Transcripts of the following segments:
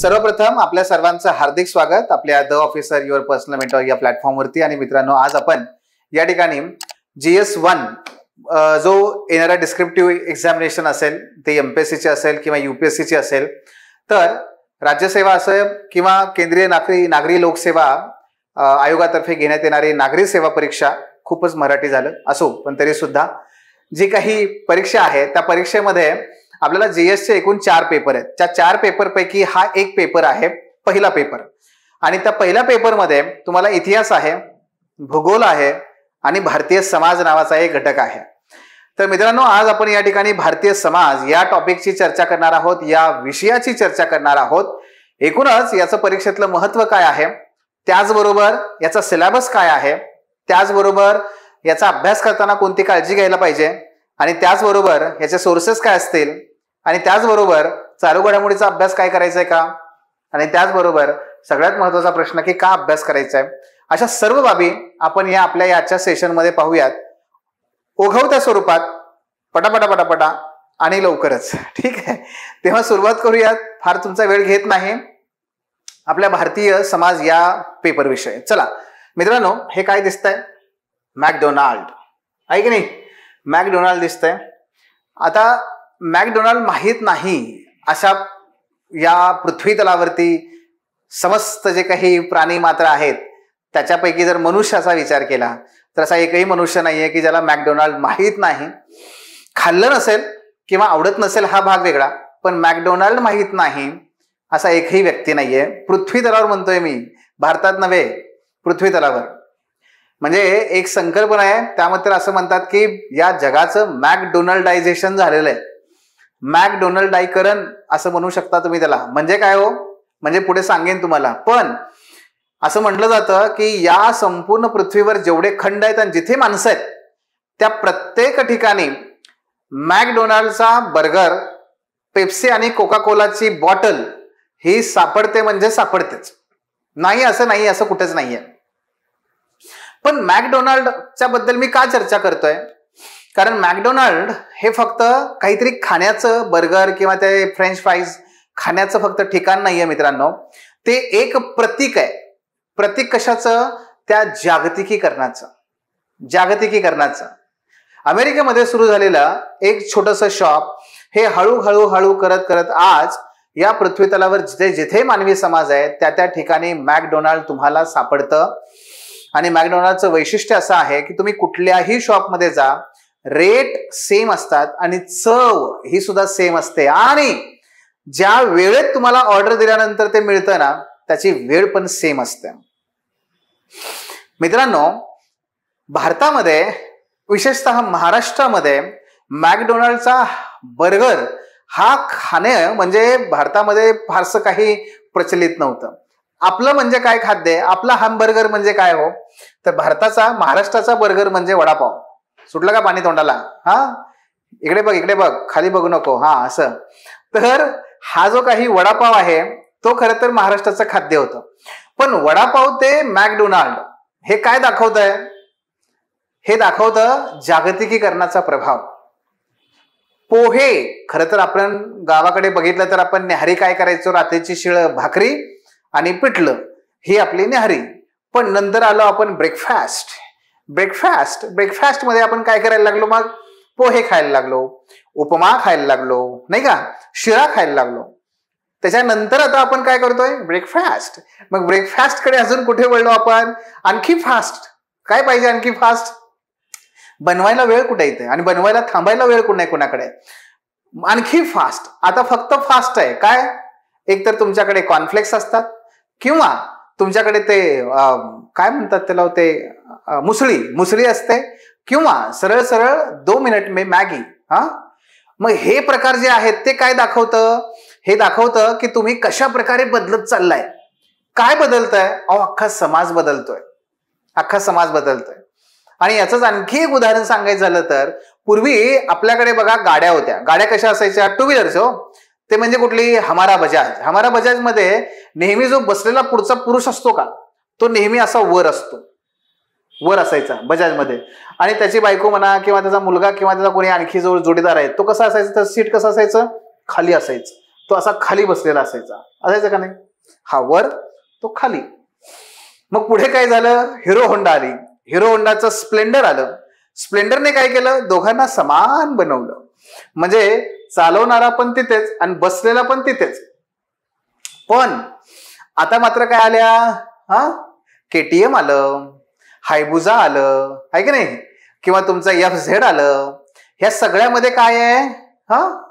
सर्वप्रथम आपल्या सर्वांचं हार्दिक स्वागत आपल्या the officer your personal mentor या प्लॅटफॉर्मवरती। आणि मित्रांनो, आज आपण या ठिकाणी GS1 जो येणारा डिस्क्रिप्टिव्ह एक्झामिनेशन असेल ते MPSCचे असेल किंवा UPSCचे असेल, तर राज्यसेवा असेल किंवा केंद्रीय नागरी लोकसेवा आयोगातर्फे घेण्यात येणारी नागरी सेवा परीक्षा, खूपच मराठी झालं असो पण तरी सुद्धा जी काही परीक्षा आहे त्या परीक्षेमध्ये आपल्याला GS चे एकूण 4 पेपर आहेत। त्या 4 पेपर पैकी हा एक पेपर आहे, पहिला पेपर। आणि त्या पहिल्या पेपरमध्ये तुम्हाला इतिहास आहे, भूगोल आहे आणि भारतीय समाज नावाचा एक घटक आहे। तर मित्रांनो, आज आपण या ठिकाणी भारतीय समाज या टॉपिकची चर्चा करणार आहोत, या विषयाची चर्चा करणार आहोत। एकूणच याचं परीक्षेतलं महत्त्व काय आहे, त्याचबरोबर याचा सिलेबस काय आहे, त्याचबरोबर याचा अभ्यास करताना कोणती काळजी घ्यायला पाहिजे, आणि त्याचबरोबर याचे सोर्सेस काय असतील, आणि त्याचबरोबर चालू घडामोडीचा अभ्यास काय करायचा आहे का, आणि त्याचबरोबर सगळ्यात महत्त्वाचा प्रश्न की का अभ्यास करायचा आहे, अशा सर्व बाबी आपण या आपल्या याच्या सेशनमध्ये पाहूयात, ओघवत्या स्वरूपात, पटापटा आणि लवकरच। ठीक आहे, तेव्हा सुरुवात करूयात, फार तुमचा वेळ घेत नाही, आपल्या भारतीय समाज या पेपर विषयी। चला मित्रांनो, हे काय दिसतंय, मॅकडोनाल्ड आहे की नाही, मॅकडोनाल्ड दिसतंय। आता मॅकडोनाल्ड माहीत नाही अशा या पृथ्वी तलावरती समस्त जे काही प्राणी मात्र आहेत त्याच्यापैकी जर मनुष्याचा विचार केला तर असा एकही मनुष्य नाहीये की ज्याला मॅकडोनाल्ड माहीत नाही। खाल्लं नसेल किंवा आवडत नसेल हा भाग वेगळा, पण मॅकडोनाल्ड माहीत नाही असा एकही व्यक्ती नाहीये पृथ्वी तलावर, म्हणतोय मी, भारतात नव्हे, पृथ्वी तलावर। म्हणजे एक संकल्पना आहे, त्यामध्ये असं म्हणतात की या जगाचं मॅकडोनाल्डायझेशन झालेलं आहे, मॅकडोनाल्डायकरण असं म्हणू शकता तुम्ही त्याला। म्हणजे काय हो, म्हणजे पुढे सांगेन तुम्हाला, पण असं म्हटलं जातं की या संपूर्ण पृथ्वीवर जेवढे खंड आहेत आणि जिथे माणसं आहेत त्या प्रत्येक ठिकाणी मॅकडोनाल्डचा बर्गर, पेप्सी आणि कोका कोलाची बॉटल ही सापडते, म्हणजे सापडतेच, नाही असं नाही, असं कुठेच नाहीये। पण मॅकडोनाल्डच्या बद्दल मी का चर्चा करतोय, कारण मॅकडोनाल्ड हे फक्त काहीतरी खाण्याचं, बर्गर किंवा ते फ्रेंच फ्राईज खाण्याचं फक्त ठिकाण नाहीये मित्रांनो, ते एक प्रतीक आहे। प्रतीक कशाचं, त्या जागतिकीकरणाचं। अमेरिकेमध्ये सुरू झालेलं एक छोटंसं शॉप हे हळूहळू करत आज या पृथ्वी तलावर जिथे जिथे मानवी समाज आहे त्या ठिकाणी मॅकडोनाल्ड तुम्हाला सापडतं। आणि मॅकडोनाल्डचं वैशिष्ट्य असं आहे की तुम्ही कुठल्याही शॉपमध्ये जा, रेट सेम असतात आणि चव ही सुद्धा सेम असते, आणि ज्या वेळेत तुम्हाला ऑर्डर दिल्यानंतर ते मिळतं ना त्याची वेळ पण सेम असते। मित्रांनो, भारतामध्ये विशेषतः महाराष्ट्रामध्ये मॅकडोनाल्डचा बर्गर हा खाणे म्हणजे भारतामध्ये फारसं काही प्रचलित नव्हतं। आपलं म्हणजे काय खाद्य, आपला हॅमबर्गर म्हणजे काय हो, तर भारताचा, महाराष्ट्राचा बर्गर म्हणजे वडापाव। सुटलं का पाणी तोंडाला, हा, इकडे बघ, खाली बघू नको, हा, असं। तर हा जो काही वडापाव आहे तो खरं तर महाराष्ट्राचं खाद्य होतं, पण वडापाव ते मॅकडोनाल्ड हे काय दाखवतंय, हे दाखवतं जागतिकीकरणाचा प्रभाव। पोहे, खरं तर आपण गावाकडे बघितलं तर आपण न्याहारी काय करायचो, रात्रीची शिळ भाकरी आणि पिठलं ही आपली न्याहारी, पण नंतर आलो आपण ब्रेकफास्ट मध्ये आपण काय करायला लागलो, मग पोहे खायला लागलो, उपमा खायला लागलो, नाही का, शिरा खायला लागलो। त्याच्यानंतर आता आपण काय करतोय, ब्रेकफास्ट। मग ब्रेकफास्ट कडे अजून कुठे वळलो आपण, आणखी फास्ट। काय पाहिजे, आणखी फास्ट, बनवायला वेळ कुठे येते आणि बनवायला थांबायला वेळ कुठे कोणाकडे, आणखी फास्ट। आता फक्त फास्ट आहे काय, एक तर तुमच्याकडे कॉर्नफ्लेक्स असतात किंवा तुमच्याकडे ते काय म्हणतात त्याला, ते मुसळी असते, किंवा सरळ 2 मिनिट में मॅगी। हा, मग हे प्रकार जे आहेत ते काय दाखवतं, हे दाखवतं की तुम्ही कशा प्रकारे बदलत चाललाय। काय बदलतंय, अख्खा समाज बदलतोय। आणि याचंच आणखी एक उदाहरण सांगायचं झालं तर, पूर्वी आपल्याकडे बघा गाड्या होत्या, गाड्या कशा असायच्या, 2 व्हीलर्स हो, ते म्हणजे कुठली, हमारा बजाज मध्ये नेहमी जो बसलेला पुढचा पुरुष असतो का, तो नेहमी असा वर असायचा बजाजमध्ये, आणि त्याची बायको म्हणा किंवा त्याचा मुलगा किंवा त्याचा कोणी आणखी जो जोडीदार आहे तो कसा असायचा, तर सीट कसं असायचं, खाली असायचं, तो असा खाली बसलेला असायचा का नाही? हा वर, तो खाली. मग पुढे काय झालं? हिरो होंडा आली. हिरो होंडाचं स्प्लेंडर आलं. स्प्लेंडरने काय केलं? दोघांना समान बनवलं. म्हणजे चालवणारा पण तिथेच आणि बसलेला पण तिथेच. पण आता मात्र काय आल्या? KTM आलं, हायबुजा आलं, आहे की नाही, किंवा तुमचं FZ आलं. ह्या सगळ्यामध्ये काय आहे?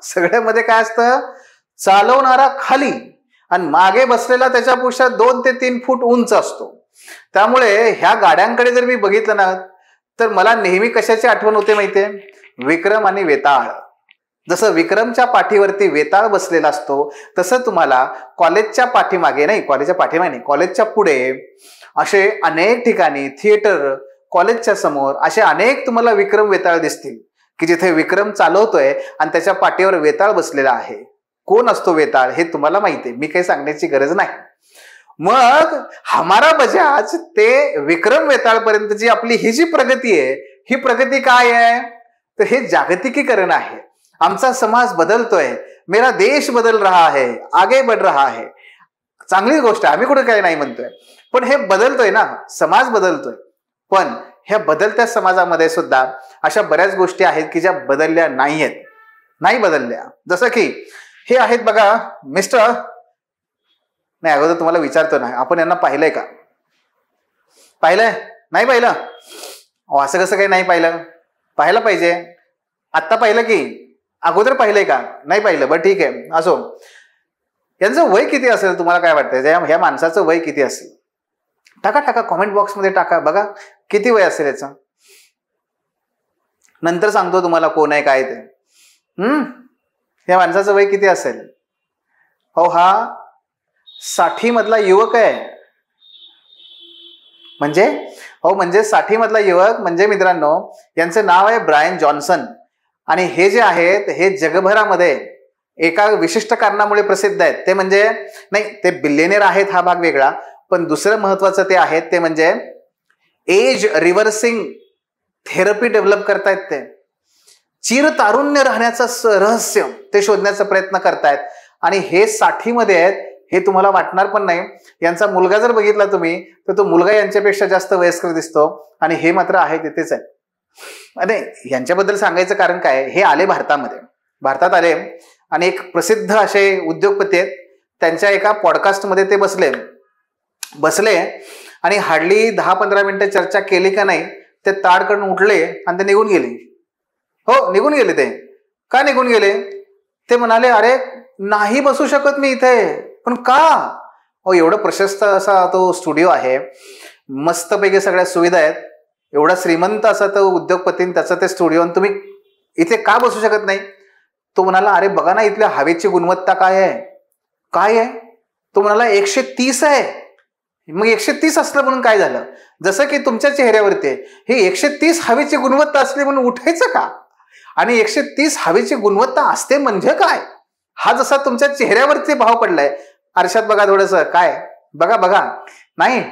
सगळ्यामध्ये काय असतं? चालवणारा खाली आणि मागे बसलेला त्याच्यापेक्षा 2 ते 3 फूट उंच असतो. त्यामुळे ह्या गाड्यांकडे जर मी बघितलं ना, तर मला नेहमी कशाची आठवण होते माहितीये? विक्रम आणि वेताळ. जसं विक्रमच्या पाठीवरती वेताळ बसलेला असतो, तसं तुम्हाला कॉलेजच्या पाठीमागे नाही, कॉलेजच्या पुढे असे अनेक ठिकाणी थिएटर, कॉलेजच्या समोर असे अनेक तुम्हाला विक्रम वेताळ दिसतील की जिथे विक्रम चालवतोय आणि त्याच्या पाठीवर वेताळ बसलेला आहे. कोण असतो वेताळ हे तुम्हाला माहिती आहे, मी काही सांगण्याची गरज नाही. मग हमारा बजाज ते विक्रम वेताळ पर्यंतची आपली ही जी प्रगती आहे, ही प्रगती काय आहे? तर हे जागतिकीकरण आहे. आमचा समाज बदलतोय, मेरा देश बदल रहा है, आगे बढ़ रहा है. चांगली गोष्ट आहे, आम्ही कुठे काय नाही म्हणतोय, पण हे बदलतोय ना, समाज बदलतोय. पण ह्या बदलत्या समाजामध्ये सुद्धा अशा बऱ्याच गोष्टी आहेत की ज्या बदलल्या नाही बदलल्या. जसं की हे आहेत बघा मिस्टर, नाही अगोदर तुम्हाला विचारतो ना, आपण यांना पाहिलंय का? पाहिलंय? नाही पाहिलं? असं कसं काही नाही पाहिलं? पाहायला पाहिजे. आत्ता पाहिलं की अगोदर पाहिलंय का? नाही पाहिलं. बरं ठीक आहे, असो. यांचं वय किती असेल तुम्हाला काय वाटतंय? ह्या माणसाचं वय किती असेल? टाका कॉमेंट बॉक्समध्ये टाका, बघा किती वय असेल याचं. नंतर सांगतो तुम्हाला कोण आहे काय ते. या माणसाचं वय किती असेल? हा 60 मधला युवक आहे. म्हणजे 60 मधला युवक म्हणजे मित्रांनो, यांचं नाव आहे ब्रायन जॉन्सन. आणि हे जे आहेत हे जगभरामध्ये एका विशिष्ट कारणामुळे प्रसिद्ध आहेत. ते म्हणजे नाही, ते बिलियनेअर आहेत हा भाग वेगळा, पण दुसरं महत्वाचं ते आहेत ते म्हणजे एज रिव्हर्सिंग थेरपी डेव्हलप करतायत. ते चिर तारुण्य राहण्याचं रहस्य ते शोधण्याचा प्रयत्न करतायत. आणि हे 60 मध्ये आहेत, हे तुम्हाला वाटणार पण नाही. यांचा मुलगा जर बघितला तुम्ही तर तो मुलगा यांच्यापेक्षा जास्त वयस्कर दिसतो आणि हे मात्र आहे तिथेच आहे. अरे यांच्याबद्दल सांगायचं कारण काय, हे आले भारतात आले आणि एक प्रसिद्ध असे उद्योगपती आहेत, त्यांच्या एका पॉडकास्टमध्ये ते बसले आणि हार्डली 10-15 मिनिटं चर्चा केली का नाही, ते ताडकडून उठले आणि ते निघून गेले. निघून गेले. ते का निघून गेले? ते म्हणाले, अरे नाही बसू शकत मी इथे. पण का? एवढं प्रशस्त असा तो स्टुडिओ आहे, मस्तपैकी सगळ्या सुविधा आहेत, एवढा श्रीमंत असा तो उद्योगपती, त्याचं ते स्टुडिओ, आणि तुम्ही इथे का बसू शकत नाही? तो म्हणाला, अरे बघा ना इथल्या हवेची गुणवत्ता काय आहे. तो म्हणाला 130 आहे. मग 130 असलं म्हणून काय झालं? जसं की तुमच्या चेहऱ्यावरती हे 130 हवेची गुणवत्ता असली म्हणून उठायचं का? आणि 130 हवेची गुणवत्ता असते म्हणजे काय? हा जसा तुमच्या चेहऱ्यावरती भाव पडलाय, आरशात बघा थोडंसं, काय बघा नाही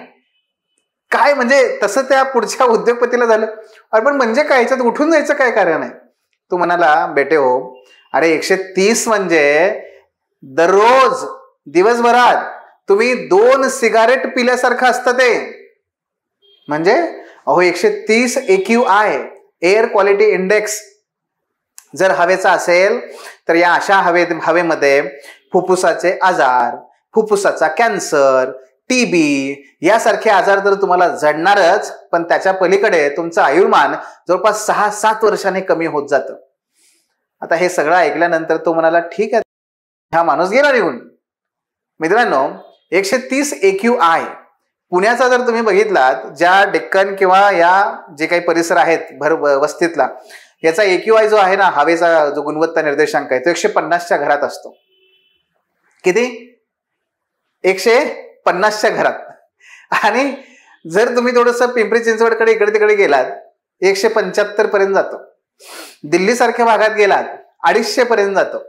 काय, म्हणजे तसं त्या पुढच्या उद्योगपतीला झालं. अरे पण म्हणजे काय, याच्यात उठून जायचं काय कारण आहे? तो म्हणाला, बेटे अरे 130 म्हणजे दररोज दिवसभरात तुम्ही 2 सिगारेट पिल्यासारखं असतं ते. म्हणजे 130 AQI एअर क्वालिटी इंडेक्स जर हवेचा असेल तर या अशा हवेमध्ये फुफ्फुसाचे आजार, फुफ्फुसाचा कॅन्सर, TB यासारखे आजार तर तुम्हाला जडणारच, पण त्याच्या पलीकडे तुमचं आयुर्मान जवळपास 6-7 वर्षांनी कमी होत जातं. आता हे सगळं ऐकल्यानंतर तो म्हणाला, ठीक आहे, हा माणूस गेला निघून. मित्रांनो 130 AQI पुण्याचा जर तुम्ही बघितलात, ज्या डेक्कन किंवा या जे काही परिसर आहेत वस्तीतला, याचा AQI जो आहे ना, हवेचा जो गुणवत्ता निर्देशांक आहे, तो 150च्या घरात असतो. किती? 150च्या घरात. आणि जर तुम्ही थोडंसं पिंपरी चिंचवडकडे इकडे तिकडे गेलात 175 पर्यंत जातो. दिल्ली सारख्या भागात गेलात 250 पर्यंत जातो.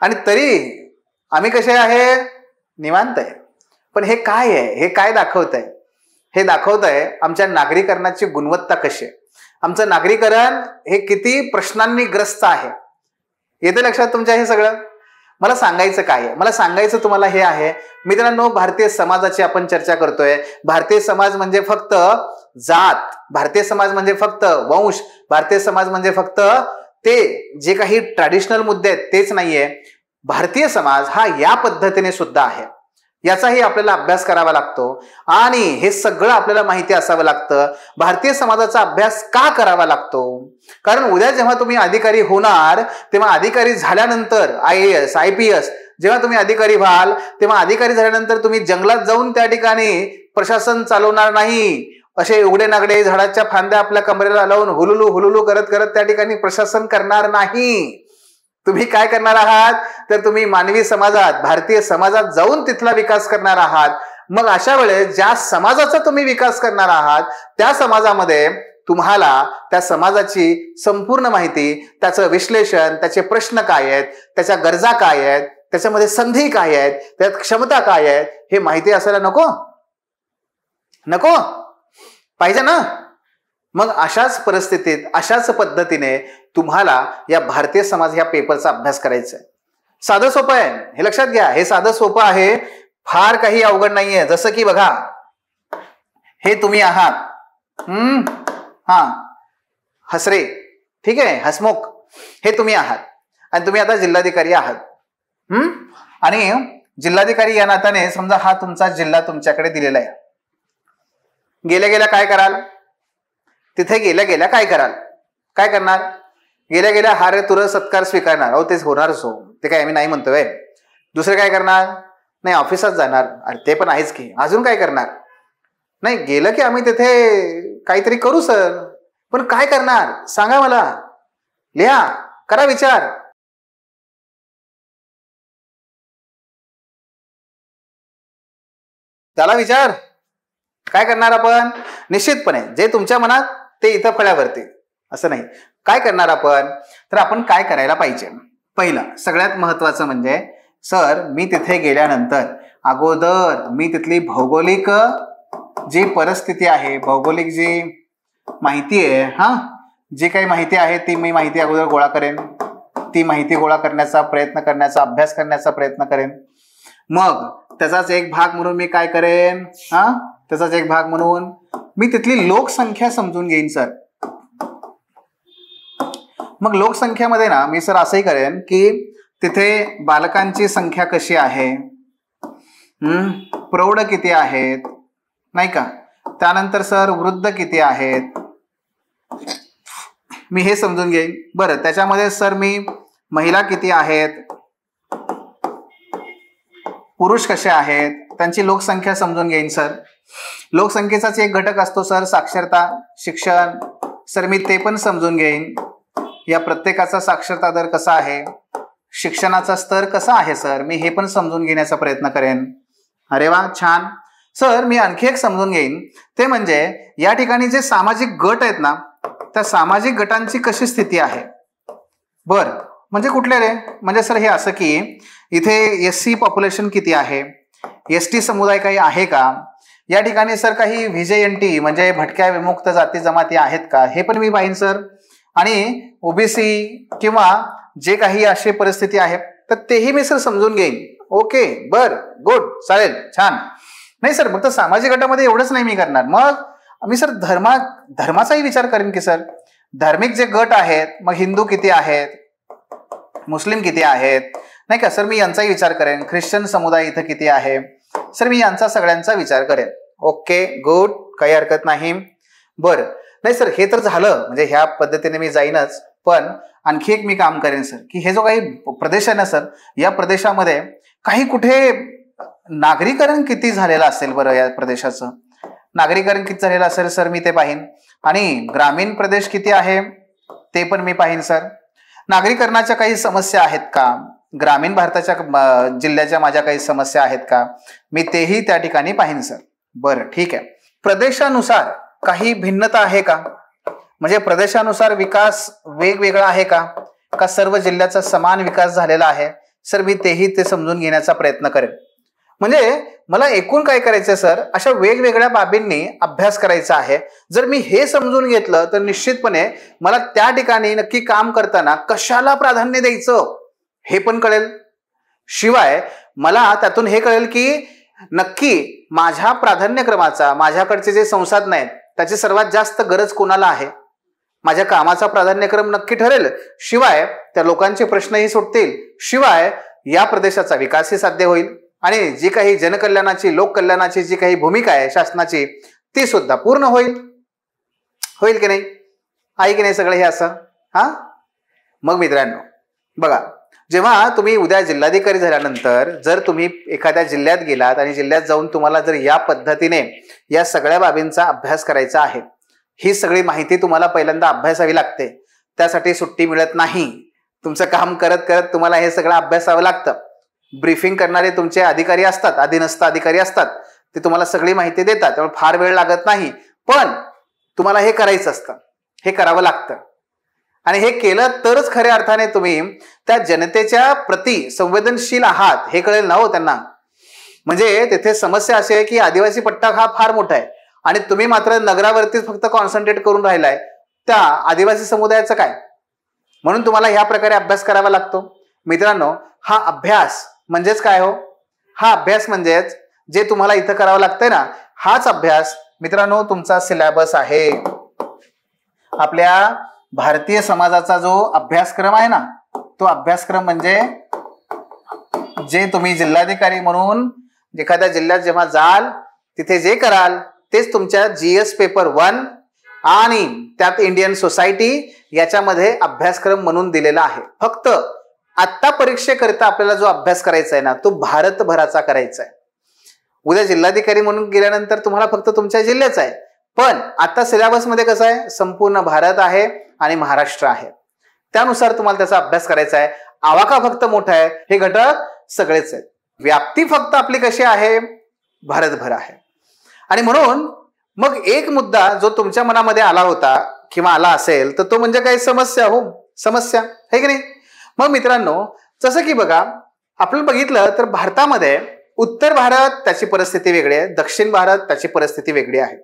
आणि तरी आम्ही कसे आहे? निवांत आहे. पण हे काय आहे? हे काय दाखवत आहे? हे दाखवत आहे आमच्या नागरीकरणाची गुणवत्ता कशी आहे, आमचं नागरीकरण हे किती प्रश्नांनी ग्रस्त आहे. येते लक्षात तुमच्या हे सगळं? मला सांगायचं काय आहे, मला सांगायचं तुम्हाला हे आहे मित्रांनो, भारतीय समाजाची आपण चर्चा करतोय. भारतीय समाज म्हणजे फक्त जात, भारतीय समाज म्हणजे फक्त वंश, भारतीय समाज म्हणजे फक्त ते जे काही ट्रॅडिशनल मुद्दे आहेत तेच नाहीये. भारतीय समाज हा या पद्धतीने सुद्धा आहे, याचाही आपल्याला अभ्यास करावा लागतो आणि हे सगळं आपल्याला माहिती असावं लागतं. भारतीय समाजाचा अभ्यास का करावा लागतो? कारण उद्या जेव्हा तुम्ही अधिकारी होणार तेव्हा अधिकारी झाल्यानंतर IAS IPS जेव्हा तुम्ही अधिकारी व्हाल तेव्हा अधिकारी झाल्यानंतर तुम्ही जंगलात जाऊन त्या ठिकाणी प्रशासन चालवणार नाही. असे उघडे नागडे झाडाच्या फांद्या आपल्या कमरेला लावून हुलुलू हुलुलू करत करत त्या ठिकाणी प्रशासन करणार नाही. तुम्ही काय करणार आहात तर तुम्ही मानवी समाजात, भारतीय समाजात जाऊन तिथला विकास करणार आहात. मग अशा वेळेस ज्या समाजाचा तुम्ही विकास करणार आहात त्या समाजामध्ये तुम्हाला त्या समाजाची संपूर्ण माहिती, त्याचं विश्लेषण, त्याचे प्रश्न काय आहेत, त्याच्या गरजा काय आहेत, त्याच्यामध्ये संधी काय आहेत, त्यात क्षमता काय आहेत, हे माहिती असायला नको? नको पाहिजे ना? मग अशाच परिस्थितीत, अशाच पद्धतीने तुम्हाला या भारतीय समाज या पेपरचा अभ्यास करायचा आहे. साधं सोपं आहे, हे लक्षात घ्या. हे साधं सोपं आहे, फार काही अवघड नाहीये. जसं की बघा, हे तुम्ही आहात, हा हसरे, ठीक आहे, हसमुख, हे तुम्ही आहात आणि तुम्ही आता जिल्हाधिकारी आहात. आणि जिल्हाधिकारी या नात्याने समजा हा तुमचा जिल्हा तुमच्याकडे दिलेला आहे. गेल्या गेल्या काय कराल? तिथे गेल्या गेल्या काय कराल? काय करणार? गेल्या गेल्या हारे तुर सत्कार स्वीकारणार. अहो तेच होणारच हो, ते काय आम्ही नाही म्हणतोय. दुसरे काय करणार? नाही ऑफिसात जाणार. अरे ते पण आहेच की. अजून काय करणार? नाही गेलं की आम्ही तिथे काहीतरी करू सर, पण काय करणार सांगा मला. लिहा, करा विचार. त्याला विचार काय करणार आपण? निश्चितपणे जे तुमच्या मनात ते इथं फळ्यावरती, असं नाही. काय करणार आपण? तर आपण काय करायला पाहिजे? पहिलं सगळ्यात महत्वाचं म्हणजे सर मी तिथे गेल्यानंतर अगोदर मी तिथली भौगोलिक जी परिस्थिती आहे, भौगोलिक जी माहिती आहे, जी काही माहिती आहे ती मी माहिती अगोदर गोळा करेन. ती माहिती गोळा करण्याचा प्रयत्न करण्याचा, अभ्यास करण्याचा प्रयत्न करेन. मग त्याचाच एक भाग म्हणून मी काय करेन? त्याचाच एक भाग म्हणून मी तिथली लोकसंख्या समजून घेईन सर. मग लोकसंख्यामध्ये ना मी सर असंही करेन की तिथे बालकांची संख्या कशी आहे, प्रौढ किती आहेत, नाही का, त्यानंतर सर वृद्ध किती आहेत, मी हे समजून घेईन. बरं, त्याच्यामध्ये सर मी महिला किती आहेत, पुरुष कसे आहेत, त्यांची लोकसंख्या समजून घेईन सर. लोकसंख्येचाच एक घटक असतो सर साक्षरता, शिक्षण. सर मी ते पण समजून घेईन. या प्रत्येकाचा साक्षरता दर कसा आहे, शिक्षणाचा स्तर कसा आहे सर, मी हे पण समजून घेण्याचा प्रयत्न करेन. अरे वा, छान. सर मी आणखी एक समजून घेईन, ते म्हणजे या ठिकाणी जे सामाजिक गट आहेत ना, त्या सामाजिक गटांची कशी स्थिती आहे. बर, म्हणजे कुठले रे? म्हणजे सर हे असं की इथे SC पॉप्युलेशन किती आहे, ST समुदाय काही आहे का, या ठिकाणी सर काही VJNT म्हणजे भटक्या विमुक्त जाती जमाती आहेत का, हे पण मी पाहीन सर. आणि OBC किंवा जे काही अशी परिस्थिती आहे तर तेही मी सर समजून घेईन. ओके, बर, गुड, चालेल, छान. नाही सर फक्त सामाजिक गटामध्ये एवढंच नाही मी करणार, मग मी सर धर्माचाही विचार करेन की सर धार्मिक जे गट आहेत, मग हिंदू किती आहेत, मुस्लिम किती आहेत, नाही का सर, मी यांचाही विचार करेन. ख्रिश्चन समुदाय इथं किती आहे सर, मी यांचा सगळ्यांचा विचार करेन. ओके, गुड, काही हरकत नाही. बरं, नाही सर हे तर झालं, म्हणजे ह्या पद्धतीने मी जाईनच, पण आणखी एक मी काम करेन सर की हे जो काही प्रदेश आहे ना सर, या प्रदेशामध्ये काही कुठे नागरीकरण किती झालेलं असेल बरं, या प्रदेशाचं नागरीकरण किती झालेलं असेल सर, मी ते पाहीन. आणि ग्रामीण प्रदेश किती आहे ते पण मी पाहीन सर. नागरीकरणाच्या काही समस्या आहेत का, ग्रामीण भारताच्या जिल्ह्याच्या माझ्या काही समस्या आहेत का, मी तेही त्या ठिकाणी पाहीन सर. बरं, ठीक आहे. प्रदेशानुसार काही भिन्नता आहे का, म्हणजे प्रदेशानुसार विकास वेगवेगळा आहे का सर्व जिल्ह्याचा समान विकास झालेला आहे सर, मी तेही ते समजून घेण्याचा प्रयत्न करेन. म्हणजे मला एकूण काय करायचं सर, अशा वेगवेगळ्या बाबींनी अभ्यास करायचा आहे. जर मी हे समजून घेतलं तर निश्चितपणे मला त्या ठिकाणी नक्की काम करताना कशाला प्राधान्य द्यायचं हे पण कळेल. शिवाय मला त्यातून हे कळेल की नक्की माझ्या प्राधान्यक्रमाचा, माझ्याकडचे जे संसाधन आहेत त्याची सर्वात जास्त गरज कोणाला आहे, माझ्या कामाचा प्राधान्यक्रम नक्की ठरेल, शिवाय त्या लोकांचे प्रश्नही सुटतील, शिवाय या प्रदेशाचा विकासही साध्य होईल आणि जी काही जनकल्याणाची, लोककल्याणाची जी काही भूमिका आहे शासनाची ती सुद्धा पूर्ण होईल. होईल की नाही? आहे की नाही सगळं हे असं? मग मित्रांनो बघा, जेव्हा तुम्ही उद्या जिल्हाधिकारी झाल्यानंतर जर तुम्ही एखाद्या जिल्ह्यात गेलात आणि जिल्ह्यात जाऊन तुम्हाला जर या पद्धतीने या सगळ्या बाबींचा अभ्यास करायचा आहे, ही सगळी माहिती तुम्हाला पहिल्यांदा अभ्यासावी लागते. त्यासाठी सुट्टी मिळत नाही. तुमचं काम करत करत तुम्हाला हे सगळं अभ्यासावं लागतं. ब्रीफिंग करणारे तुमचे अधिकारी असतात, अधीनस्थ अधिकारी असतात, ते तुम्हाला सगळी माहिती देतात, त्यामुळे फार वेळ लागत नाही. पण तुम्हाला हे करायचं असतं, हे करावं लागतं आणि हे केलं तरच खऱ्या अर्थाने तुम्ही त्या जनतेच्या प्रति संवेदनशील आहात हे कळेल ना हो त्यांना. म्हणजे तिथे समस्या अशी आहे की आदिवासी पट्टा हा फार मोठा आहे आणि तुम्ही मात्र नगरावरतीच फक्त कॉन्सन्ट्रेट करून राहिलाय, त्या आदिवासी समुदायाचं काय? म्हणून तुम्हाला ह्या प्रकारे अभ्यास करावा लागतो. मित्रांनो, हा अभ्यास म्हणजेच काय हो? हा अभ्यास म्हणजेच जे तुम्हाला इथं करावं लागतंय ना, हाच अभ्यास मित्रांनो तुमचा सिलेबस आहे. आपल्या भारतीय समाजाचा जो अभ्यासक्रम आहे ना, तो अभ्यासक्रम म्हणजे जे तुम्ही जिल्हाधिकारी म्हणून एखाद्या जिल्ह्यात जेव्हा जाल तिथे जे कराल तेच तुमच्या GS पेपर 1 आणि त्यात इंडियन सोसायटी याच्यामध्ये अभ्यासक्रम म्हणून दिलेला आहे. फक्त आत्ता परीक्षेकरिता आपल्याला जो अभ्यास करायचा आहे ना, तो भारतभराचा करायचा आहे. उद्या जिल्हाधिकारी म्हणून गेल्यानंतर तुम्हाला फक्त तुमच्या जिल्ह्याचा आहे, पण आता सिलेबसमध्ये कसं आहे, संपूर्ण भारत आहे आणि महाराष्ट्र आहे. त्यानुसार तुम्हाला त्याचा अभ्यास करायचा आहे. आवाका फक्त मोठा आहे, हे घटक सगळेच आहेत. व्याप्ती फक्त आपली कशी आहे, भारतभर आहे. आणि म्हणून मग एक मुद्दा जो तुमच्या मनामध्ये आला होता किंवा आला असेल तर तो म्हणजे काही समस्या. हो, समस्या आहे की नाही? मग मित्रांनो, जसं की बघा, आपण बघितलं तर भारतामध्ये उत्तर भारत त्याची परिस्थिती वेगळी आहे, दक्षिण भारत त्याची परिस्थिती वेगळी आहे.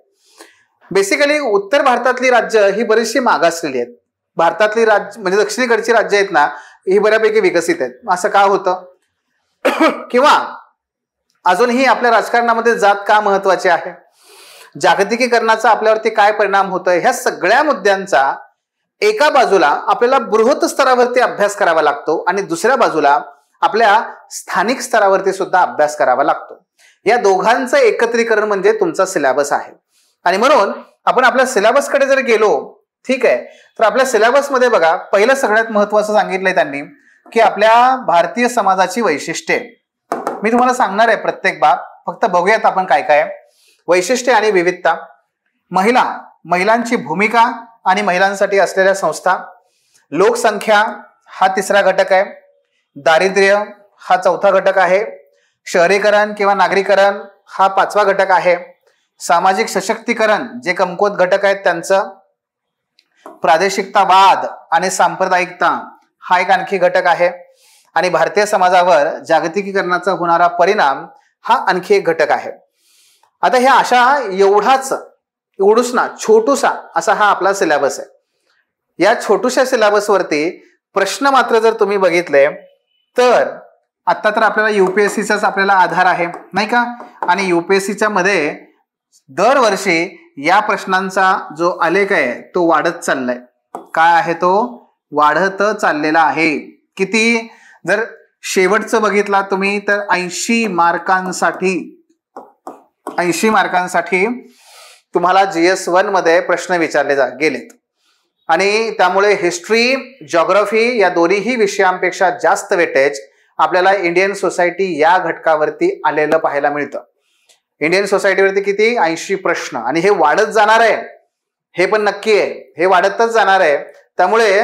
बेसिकली उत्तर भारतातली राज्य ही बरीचशी मागासलेली आहेत. भारतातली राज्य म्हणजे दक्षिणेकडची राज्य आहेत ना, ही बऱ्यापैकी विकसित आहेत. असं का होतं? किंवा अजूनही आपल्या राजकारणामध्ये जात का महत्वाची आहे, जागतिकीकरणाचा आपल्यावरती काय परिणाम होतोय, ह्या सगळ्या मुद्द्यांचा एका बाजूला आपल्याला बृहत स्तरावरती अभ्यास करावा लागतो आणि दुसऱ्या बाजूला आपल्या स्थानिक स्तरावरती सुद्धा अभ्यास करावा लागतो. या दोघांचं एकत्रीकरण म्हणजे तुमचा सिलेबस आहे. आणि म्हणून आपण आपल्या सिलेबसकडे जर गेलो, ठीक आहे, तर आपल्या सिलेबसमध्ये बघा, पहिलं सगळ्यात महत्वाचं सांगितलंय त्यांनी की आपल्या भारतीय समाजाची वैशिष्ट्ये. मी तुम्हाला सांगणार आहे प्रत्येक बाब, फक्त बघूयात आपण काय काय. वैशिष्ट्ये आणि विविधता, महिलांची भूमिका आणि महिलांसाठी असलेल्या संस्था, लोकसंख्या हा तिसरा घटक आहे, दारिद्र्य हा चौथा घटक आहे, शहरीकरण किंवा नागरीकरण हा पाचवा घटक आहे, सामाजिक सशक्तीकरण जे कमकुवत घटक आहेत त्यांचं, प्रादेशिकतावाद आणि सांप्रदायिकता हा एक आणखी घटक आहे, आणि भारतीय समाजावर जागतिकीकरणाचा होणारा परिणाम हा आणखी एक घटक आहे. आता ह्या अशा एवढूसा छोटूसा असा हा आपला सिलेबस आहे. या छोटूशा सिलेबसवरती प्रश्न मात्र जर तुम्ही बघितले तर आता तर आपल्याला UPSCचाच आपल्याला आधार आहे नाही का, आणि UPSCच्या मध्ये दरवर्षी या प्रश्नांचा जो आलेख आहे तो वाढत चाललाय. काय आहे तो? वाढत चाललेला आहे. किती? जर शेवटचं बघितला तुम्ही तर 80 मार्कांसाठी तुम्हाला GS1 मध्ये प्रश्न विचारले गेलेत. आणि त्यामुळे हिस्ट्री, जिओग्राफी या दोन्ही विषयांपेक्षा जास्त वेटेज आपल्याला इंडियन सोसायटी या घटकावरती आलेलं पाहायला मिळतं. इंडियन सोसायटीवरती किती? 80 प्रश्न, आणि हे वाढत जाणार आहे, हे पण नक्की आहे, हे वाढतच जाणार आहे. त्यामुळे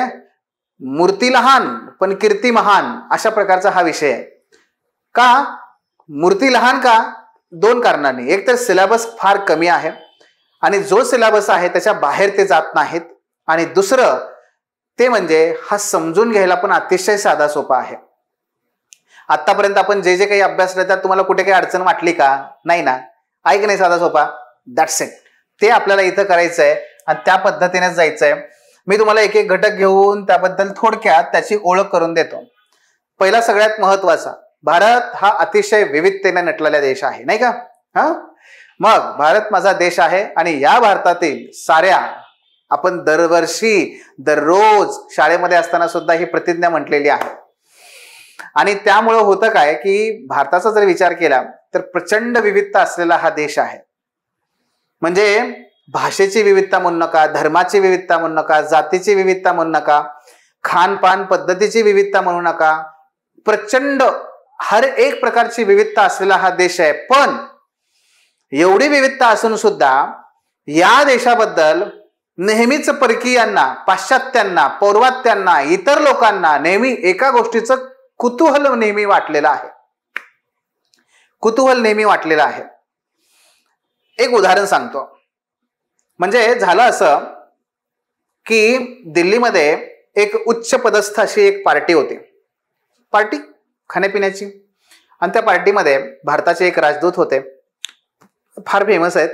मूर्ती लहान पण कीर्ती महान अशा प्रकारचा हा विषय आहे. का मूर्ती लहान? का? दोन कारणांनी. एक तर सिलेबस फार कमी आहे आणि जो सिलेबस आहे त्याच्या बाहेर ते जात नाहीत, आणि दुसरं ते म्हणजे हा समजून घ्यायला पण अतिशय साधा सोपा आहे. आतापर्यंत आपण जे जे काही अभ्यासलं त्यात तुम्हाला कुठे काही अडचण वाटली का? नाही ना? आहे की नाही साधा सोपा? That's it. ते आपल्याला इथं करायचंय आणि त्या पद्धतीनेच जायचंय. मी तुम्हाला एक एक घटक घेऊन त्याबद्दल थोडक्यात त्याची ओळख करून देतो. पहिला सगळ्यात महत्वाचा भारत हा अतिशय विविधतेने नटलेला देश आहे, नाही का? मग भारत माझा देश आहे आणि या भारतातील साऱ्या आपण दरवर्षी दररोज शाळेमध्ये असताना सुद्धा ही प्रतिज्ञा म्हटलेली आहे. आणि त्यामुळं होतं काय की भारताचा जर विचार केला तर प्रचंड विविधता असलेला हा देश आहे. म्हणजे भाषेची विविधता म्हणू नका, धर्माची विविधता म्हणू नका, जातीची विविधता म्हणू नका, खानपान पद्धतीची विविधता म्हणू नका, प्रचंड हर एक प्रकारची विविधता असलेला हा देश आहे. पण एवढी विविधता असून सुद्धा या देशाबद्दल नेहमीच परकीयांना, पाश्चात्यांना, पौर्वात्यांना, इतर लोकांना नेहमी एका गोष्टीचं कुतूहल नेहमी वाटलेलं आहे. कुतूहल नेहमी वाटलेलं आहे. एक उदाहरण सांगतो. म्हणजे झालं असं की दिल्लीमध्ये एक उच्च पदस्थ अशी एक पार्टी होती, पार्टी खाण्यापिण्याची. आणि त्या पार्टीमध्ये भारताचे एक राजदूत होते, फार फेमस आहेत.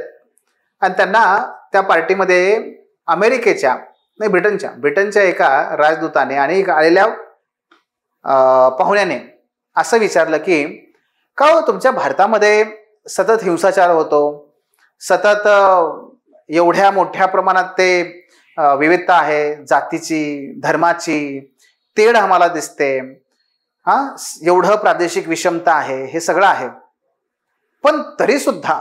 आणि त्यांना त्या पार्टीमध्ये अमेरिकेच्या नाही ब्रिटनच्या एका राजदूताने आणि आलेल्या पाहुण्याने असं विचारलं की का हो तुमच्या भारतामध्ये सतत हिंसाचार होतो, सतत एवढ्या मोठ्या प्रमाणात ते विविधता आहे, जातीची धर्माची तेढ आम्हाला दिसते, एवढं प्रादेशिक विषमता आहे, हे सगळं आहे, पण तरी सुद्धा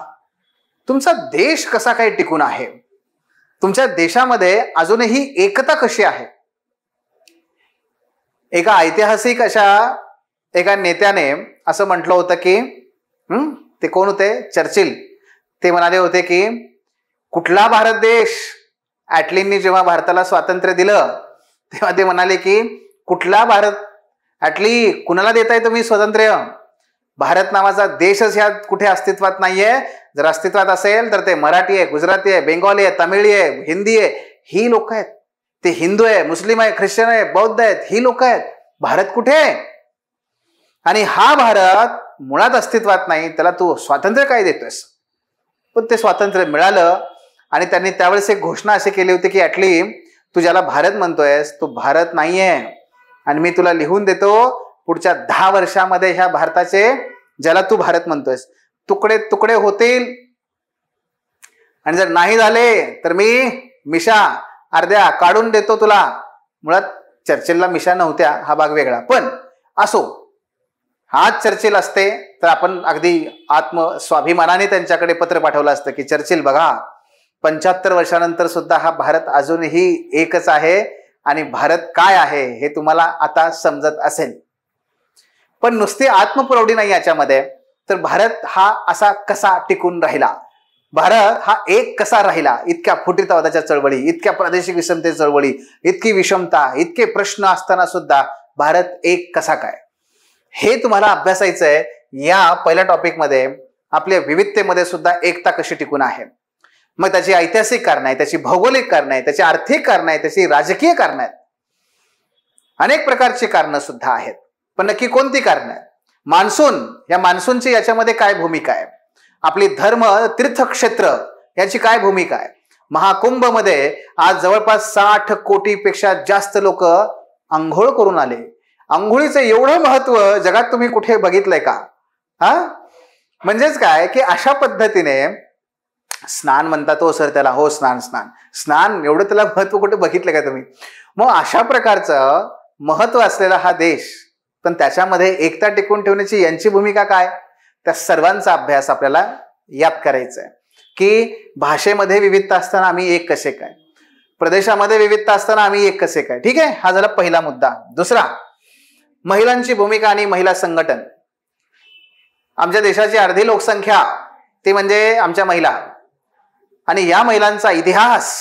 तुमचा देश कसा काय टिकून आहे? तुमच्या देशामध्ये अजूनही एकता कशी आहे? एका ऐतिहासिक अशा एका नेत्याने असं म्हटलं होतं की ते कोण होते? चर्चिल. ते म्हणाले होते की कुठला भारत देश, ॲटलींनी जेव्हा भारताला स्वातंत्र्य दिलं तेव्हा ते म्हणाले की कुठला भारत, ॲटली कुणाला देताय तुम्ही स्वातंत्र्य? भारत नावाचा देशच ह्या कुठे अस्तित्वात नाहीये. जर अस्तित्वात असेल तर ते मराठी आहे, गुजराती आहे, बेंगॉली आहे, तमिळी आहे, हिंदी आहे, ही लोक आहेत. ते हिंदू आहे, मुस्लिम आहे, ख्रिश्चन आहे, बौद्ध आहेत, ही लोक आहेत. भारत कुठे आहे? आणि हा भारत मुळात अस्तित्वात नाही, त्याला तू स्वातंत्र्य काय देतोयस? पण ते स्वातंत्र्य मिळालं आणि त्यांनी त्यावेळेस एक घोषणा अशी केली होती की ॲटली तू ज्याला भारत म्हणतोयस तो भारत नाहीये आणि मी तुला लिहून देतो पुढच्या 10 वर्षामध्ये ह्या भारताचे, ज्याला तू भारत म्हणतोयस, तुकडे तुकडे होतील आणि जर नाही झाले तर मी मिशा अर्ध्या काढून देतो तुला. मुळात चर्चिलला मिशा नव्हत्या, हा भाग वेगळा, पण असो, हाच चर्चिल असते तर आपण अगदी आत्मस्वाभिमानाने त्यांच्याकडे पत्र पाठवलं असतं की चर्चिल बघा 75 वर्षानंतर सुद्धा हा भारत अजूनही एकच आहे आणि भारत काय आहे हे तुम्हाला आता समजत असेल. पण नुसती आत्मप्रौढी नाही याच्यामध्ये, तर भारत हा असा कसा टिकून राहिला, भारत हा एक कसा राहिला इतक्या फुटीरतावादाच्या चळवळी, इतक्या प्रादेशिक विषमतेच्या चळवळी, इतकी विषमता, इतके प्रश्न असताना सुद्धा भारत एक कसा काय, हे तुम्हाला अभ्यासायचं आहे. या पहिल्या टॉपिकमध्ये आपल्या विविधतेमध्ये सुद्धा एकता कशी टिकून आहे. मग त्याची ऐतिहासिक कारण आहे, त्याची भौगोलिक कारण आहे, त्याची आर्थिक कारण आहे, त्याची राजकीय कारण आहेत, अनेक प्रकारची कारणं सुद्धा आहेत. पण नक्की कोणती कारण आहेत? मान्सून, या मान्सूनची याच्यामध्ये काय भूमिका आहे? आपली धर्म तीर्थक्षेत्र याची काय भूमिका आहे? महाकुंभमध्ये आज जवळपास 60 कोटीपेक्षा जास्त लोक आंघोळ करून आले. आंघोळीचं एवढं महत्व जगात तुम्ही कुठे बघितलंय का? म्हणजेच काय की अशा पद्धतीने स्नान म्हणतात हो सर त्याला, हो स्नान स्नान स्नान, एवढं त्याला महत्व कुठे बघितलं का तुम्ही? मग अशा प्रकारचं महत्व असलेला हा देश, पण त्याच्यामध्ये एकता टिकवून ठेवण्याची यांची भूमिका काय, त्या सर्वांचा अभ्यास आपल्याला यात करायचा आहे. की भाषेमध्ये विविधता असताना आम्ही एक कसे काय, प्रदेशामध्ये विविधता असताना आम्ही एक कसे काय. ठीक आहे, हा झाला पहिला मुद्दा. दुसरा, महिलांची भूमिका आणि महिला संघटन. आमच्या देशाची अर्धी लोकसंख्या ती म्हणजे आमच्या महिला, आणि या महिलांचा इतिहास,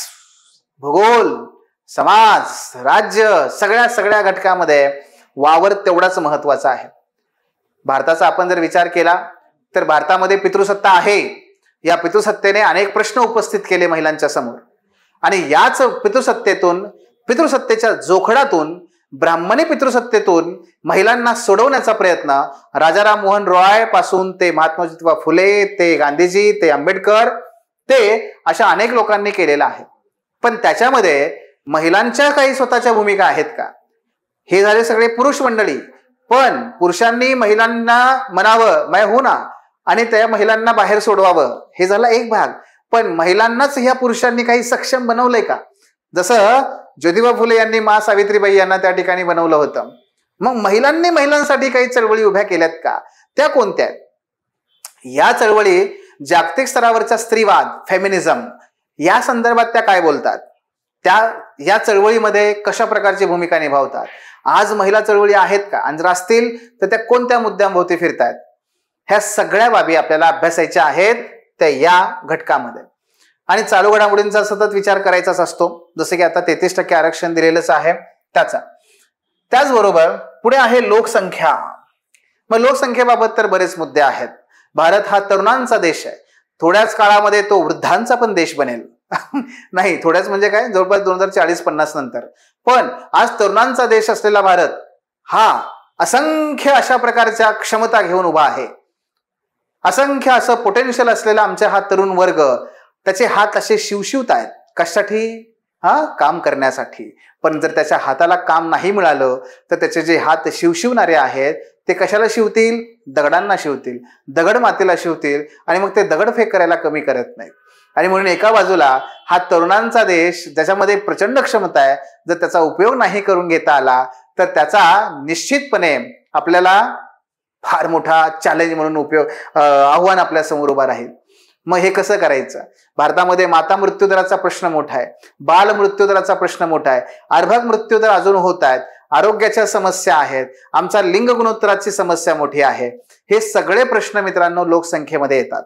भूगोल, समाज, राज्य, सगळ्या घटकामध्ये वावर तेवढाच महत्वाचा आहे. भारताचा आपण जर विचार केला तर भारतामध्ये पितृसत्ता आहे. या पितृसत्तेने अनेक प्रश्न उपस्थित केले महिलांच्या समोर, आणि याच पितृसत्तेच्या जोखडातून, ब्राह्मणी पितृसत्तेतून महिलांना सोडवण्याचा प्रयत्न राजाराम मोहन रॉय पासून ते महात्मा ज्योतिबा फुले, ते गांधीजी, ते आंबेडकर, ते अशा अनेक लोकांनी केलेला आहे. पण त्याच्यामध्ये महिलांच्या काही स्वतःच्या भूमिका आहेत का? हे झाले सगळे पुरुष मंडळी. पण पुरुषांनी महिलांना म्हणावं मैं हूं ना आणि त्या महिलांना बाहेर सोडवावं, हे झाला एक भाग. पण महिलांनाच ह्या पुरुषांनी काही सक्षम बनवलंय का? जसं ज्योतिबा फुले यांनी मा सावित्रीबाई यांना त्या ठिकाणी बनवलं होतं. मग महिलांनी महिलांसाठी काही चळवळी उभ्या केल्यात का? त्या कोणत्या? या चळवळी जागतिक स्तरावरचा स्त्रीवाद, फेमिनिझम या संदर्भात त्या काय बोलतात, त्या या चळवळीमध्ये कशा प्रकारची भूमिका निभावतात, आज महिला चळवळी आहेत का, आणि जर असतील तर त्या कोणत्या मुद्द्यांभोवती फिरतायत, ह्या सगळ्या बाबी आपल्याला अभ्यासायच्या आहेत त्या या घटकामध्ये. आणि चालू घडामोडींचा सतत विचार करायचाच असतो, जसं की आता 33% आरक्षण दिलेलंच आहे त्याचा. त्याचबरोबर पुढे आहे लोकसंख्या. मग लोकसंख्येबाबत तर बरेच मुद्दे आहेत. भारत हा तरुणांचा देश आहे, थोड्याच काळामध्ये तो वृद्धांचा पण देश बनेल. नाही, थोड्याच म्हणजे काय, जवळपास 2040-50 नंतर. पण आज तरुणांचा देश असलेला भारत हा असंख्य अशा प्रकारच्या क्षमता घेऊन उभा आहे. असंख्य असं पोटेन्शियल असलेला आमचा हा तरुण वर्ग, त्याचे हात असे शिवशिवत आहेत. कशासाठी? काम करण्यासाठी. पण जर त्याच्या हाताला काम नाही मिळालं तर त्याचे जे हात शिवशिवणारे आहेत ते कशाला शिवतील? दगडांना शिवतील, दगड मातीला शिवतील, आणि मग ते दगडफेक करायला कमी करत नाहीत. आणि म्हणून एका बाजूला हा तरुणांचा देश ज्याच्यामध्ये प्रचंड क्षमता आहे, जर त्याचा उपयोग नाही करून घेता आला तर त्याचा निश्चितपणे आपल्याला फार मोठा चॅलेंज म्हणून आव्हान आपल्या समोर उभा राहील. मग हे कसं करायचं? भारतामध्ये माता मृत्यूदराचा प्रश्न मोठा आहे, बाल मृत्यूदराचा प्रश्न मोठा आहे, अर्भक मृत्यूदर अजून होत आहेत, आरोग्याच्या समस्या आहेत, आमचा लिंग गुणोत्तराची समस्या मोठी आहे. हे सगळे प्रश्न मित्रांनो लोकसंख्येमध्ये येतात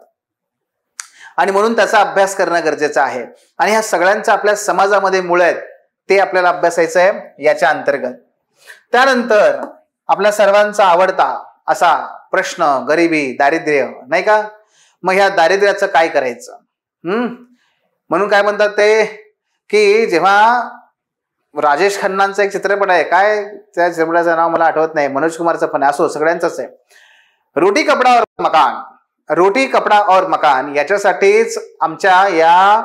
आणि म्हणून त्याचा अभ्यास करणं गरजेचं आहे. आणि ह्या सगळ्यांचा आपल्या समाजामध्ये मुळ आहेत, ते आपल्याला अभ्यासायचं आहे याच्या अंतर्गत. त्यानंतर आपल्या सर्वांचा आवडता असा प्रश्न गरिबी, दारिद्र्य, नाही का? मग ह्या दारिद्र्याचं काय करायचं? म्हणून काय म्हणतात ते, की जेव्हा राजेश खन्नांचा एक चित्रपट आहे, काय त्या चित्रपटाचं नाव मला आठवत नाही, मनोज कुमारचं पण असो, सगळ्यांचंच आहे, रोटी कपडा और मकान. रोटी कपडा और मकान याच्यासाठीच आमच्या या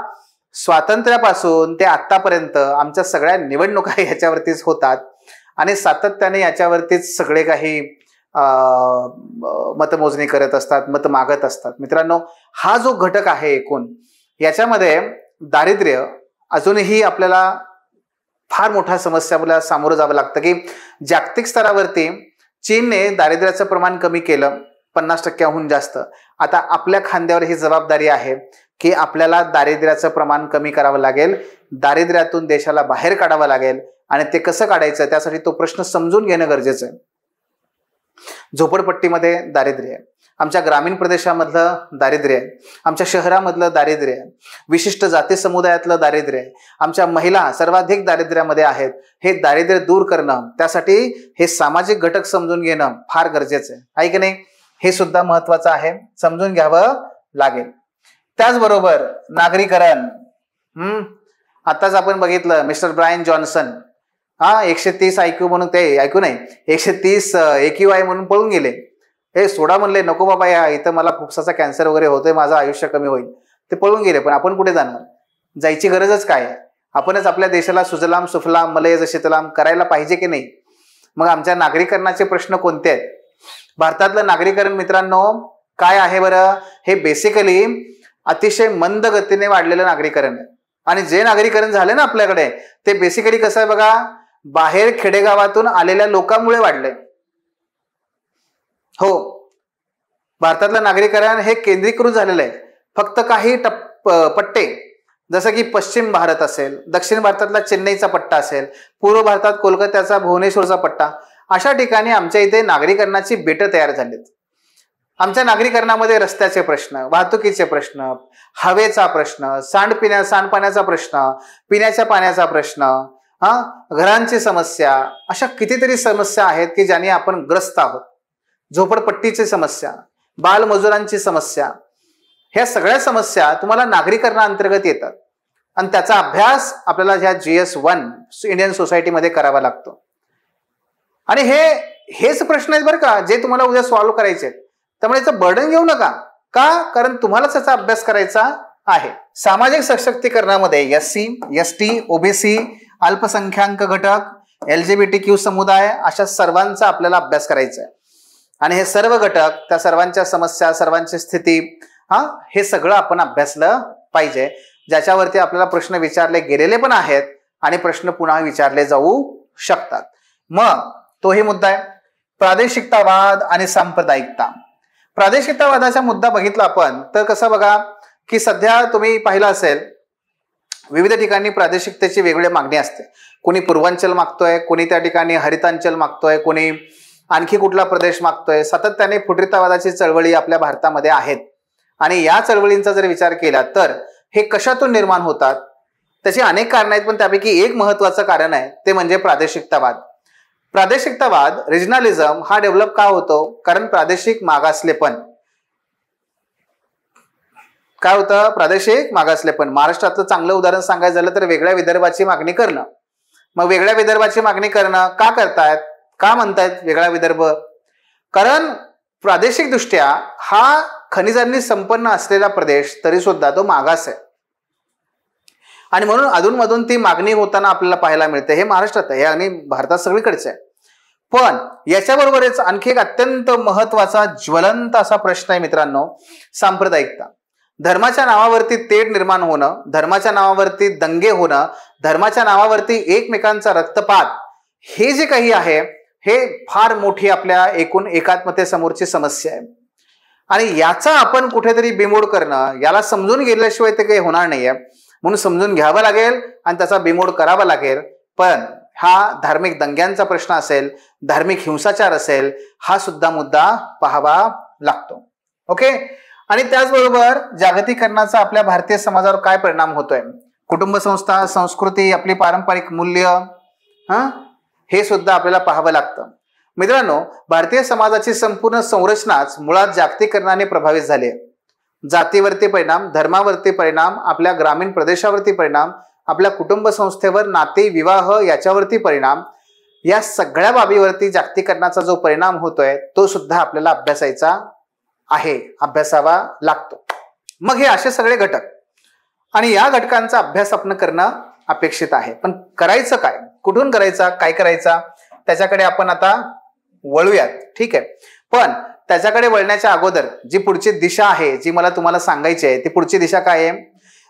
स्वातंत्र्यापासून ते आतापर्यंत आमच्या सगळ्या निवडणुका याच्यावरतीच होतात आणि सातत्याने याच्यावरतीच सगळे काही मतमोजणी करत असतात, मत मागत असतात. मित्रांनो, हा जो घटक आहे एकूण, याच्यामध्ये दारिद्र्य अजूनही आपल्याला फार मोठ्या समस्याला सामोरं जावं लागतं. की जागतिक स्तरावरती चीनने दारिद्र्याचं प्रमाण कमी केलं 50%हून जास्त. आता आपल्या खांद्यावर ही जबाबदारी आहे की आपल्याला दारिद्र्याचं प्रमाण कमी करावं लागेल, दारिद्र्यातून देशाला बाहेर काढावं लागेल. आणि ते कसं काढायचं त्यासाठी तो प्रश्न समजून घेणं गरजेचं आहे. झोपडपट्टीमध्ये दारिद्र्य आहे, आमच्या ग्रामीण प्रदेशामधलं दारिद्र्य आहे, आमच्या शहरामधलं दारिद्र्य आहे, विशिष्ट जाती समुदायातलं दारिद्र्य आहे, आमच्या महिला सर्वाधिक दारिद्र्यामध्ये आहेत. हे दारिद्र्य दूर करणं, त्यासाठी हे सामाजिक घटक समजून घेणं फार गरजेचं आहे की नाही? हे सुद्धा महत्वाचं आहे, समजून घ्यावं लागेल. त्याचबरोबर नागरीकरण. आताच आपण बघितलं मिस्टर ब्रायन जॉन्सन 130 IQ म्हणून, ते IQ नाही 130 AQI म्हणून पळून गेले. हे सोडा म्हणले, नको बाबा, या इथं मला फुफ्साचा कॅन्सर वगैरे होतोय, माझं आयुष्य कमी होईल. ते पळून गेले. पण आपण कुठे जाणार? जायची गरजच काय? आपणच आपल्या देशाला सुजलाम सुफलाम मलयज शीतलाम करायला पाहिजे की नाही? मग आमच्या नागरीकरणाचे प्रश्न कोणते आहेत? भारतातलं नागरीकरण मित्रांनो काय आहे बरं? हे बेसिकली अतिशय मंद गतीने वाढलेलं नागरीकरण आहे. आणि जे नागरीकरण झाले ना आपल्याकडे, ते बेसिकली कसं आहे बघा, बाहेर खेडेगावातून आलेल्या लोकांमुळे वाढलंय. हो, भारतातलं नागरीकरण हे केंद्रीकृत झालेलं आहे. फक्त काही पट्टे, जसं की पश्चिम भारत असेल, दक्षिण भारतातला चेन्नईचा पट्टा असेल, पूर्व भारतात कोलकात्याचा भुवनेश्वरचा पट्टा, अशा ठिकाणी आमच्या इथे नागरीकरणाची बेटं तयार झालीत. आमच्या नागरीकरणामध्ये रस्त्याचे प्रश्न, वाहतुकीचे प्रश्न, हवेचा प्रश्न, सांडपाण्याचा प्रश्न, पिण्याच्या पाण्याचा प्रश्न, घरांची समस्या, अशा कितीतरी समस्या आहेत की ज्याने आपण ग्रस्त आहोत. झोपडपट्टीची समस्या, बालमजुरांची समस्या, ह्या सगळ्या समस्या तुम्हाला नागरीकरणाअंतर्गत येतात. आणि त्याचा अभ्यास आपल्याला ह्या GS1 इंडियन सोसायटीमध्ये करावा लागतो. आणि हेच प्रश्न आहेत बरं का, जे तुम्हाला उद्या सॉल्व्ह करायचे आहेत. त्यामुळे याचं बर्डन घेऊ नका. का? कारण तुम्हालाच त्याचा अभ्यास करायचा आहे. सामाजिक सशक्तीकरणामध्ये SC, ST, OBC, अल्पसंख्याक घटक LGBTQ समुदाय, अशा सर्वांचा आपल्याला अभ्यास करायचा आहे. आणि हे सर्व घटक, त्या सर्वांच्या समस्या, सर्वांची स्थिती, हे सगळं आपण अभ्यासलं पाहिजे, ज्याच्यावरती आपल्याला प्रश्न विचारले गेलेले पण आहेत आणि प्रश्न पुन्हा विचारले जाऊ शकतात. मग तोही मुद्दा आहे प्रादेशिकतावाद आणि सांप्रदायिकता. प्रादेशिकतावादाचा मुद्दा बघितला आपण तर कसं बघा की सध्या तुम्ही पाहिलं असेल विविध ठिकाणी प्रादेशिकतेची वेगवेगळी मागणी असते. कोणी पूर्वांचल मागतोय, कोणी त्या ठिकाणी हरितांचल मागतोय, कोणी आणखी कुठला प्रदेश मागतोय. सातत्याने फुटीरतावादाची चळवळी आपल्या भारतामध्ये आहेत आणि या चळवळींचा जर विचार केला तर हे कशातून निर्माण होतात, त्याची अनेक कारण आहेत, पण त्यापैकी एक महत्वाचं कारण आहे ते म्हणजे प्रादेशिकतावाद. प्रादेशिकतावाद, रिजनलिझम हा डेव्हलप का होतो, कारण प्रादेशिक मागासलेपण. काय होतं, प्रादेशिक मागासलेपण. महाराष्ट्रातलं चांगलं उदाहरण सांगायचं झालं तर वेगळ्या विदर्भाची मागणी करणं. मग वेगळ्या विदर्भाची मागणी करणं का करतायत, का म्हणतायत वेगळा विदर्भ, कारण प्रादेशिक दृष्ट्या हा खनिजांनी संपन्न असलेला प्रदेश तरी सुद्धा तो मागास आहे आणि म्हणून अधूनमधून ती मागणी होताना आपल्याला पाहायला मिळते. हे महाराष्ट्रात आहे आणि भारतात सगळीकडेच आहे. पण याच्याबरोबरच आणखी एक अत्यंत महत्वाचा ज्वलंत असा प्रश्न आहे मित्रांनो, सांप्रदायिकता. धर्माच्या नावावरती तेढ निर्माण होणं, धर्माच्या नावावरती दंगे होणं, धर्माच्या नावावरती एकमेकांचा रक्तपात, हे जे काही आहे हे फार मोठी आपल्या एकूण एकात्मतेसमोरची समस्या आहे आणि याचा आपण कुठेतरी बिमोड करणं, याला समजून गेल्याशिवाय ते काही होणार नाहीये. म्हणून समजून घ्यावं लागेल आणि त्याचा बिमोड करावा लागेल. पण हा धार्मिक दंग्यांचा प्रश्न असेल, धार्मिक हिंसाचार असेल, हा सुद्धा मुद्दा पाहावा लागतो. ओके. आणि त्याचबरोबर जागतिकीकरणाचा आपल्या भारतीय समाजावर काय परिणाम होतोय, कुटुंब संस्था, संस्कृती, आपली पारंपरिक मूल्य, हे सुद्धा आपल्याला पाहावं लागतं. मित्रांनो, भारतीय समाजाची संपूर्ण संरचनाच मुळात जागतिकीकरणाने प्रभावित झाली आहे. जातीवरती परिणाम, धर्मावरती परिणाम, आपल्या ग्रामीण प्रदेशावरती परिणाम, आपल्या कुटुंब संस्थेवर, नाते, विवाह याच्यावरती परिणाम, या सगळ्या बाबीवरती जागतिकीकरणाचा जो परिणाम होतोय तो सुद्धा आपल्याला अभ्यासायचा आहे, अभ्यासावा लागतो. मग हे असे सगळे घटक आणि या घटकांचा अभ्यास आपण करणं अपेक्षित आहे. पण करायचं काय, कुठून करायचा, काय करायचा, त्याच्याकडे आपण आता वळूयात. ठीक आहे. पण त्याच्याकडे वळण्याच्या अगोदर जी पुढची दिशा आहे जी मला तुम्हाला सांगायची आहे, ती पुढची दिशा काय आहे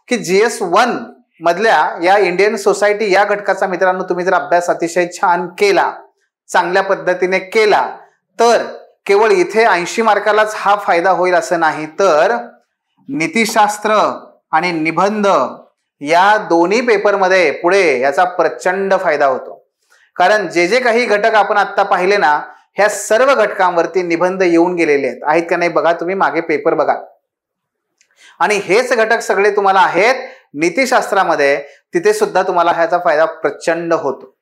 की GS1 मधल्या या इंडियन सोसायटी या घटकाचा मित्रांनो तुम्ही जर अभ्यास अतिशय छान केला, चांगल्या पद्धतीने केला तर केवळ इथे 80 मार्कालाच हा फायदा होईल असं नाही, तर नीतिशास्त्र आणि निबंध या दोन्ही पेपरमध्ये पुढे याचा प्रचंड फायदा होतो. कारण जे जे काही घटक आपण आता पाहिले ना, ह्या सर्व घटकांवरती निबंध येऊन गेलेले आहेत का नाही बघा, तुम्ही मागे पेपर बघा. आणि हेच घटक सगळे तुम्हाला आहेत नीतिशास्त्रामध्ये, तिथे सुद्धा तुम्हाला ह्याचा फायदा प्रचंड होतो.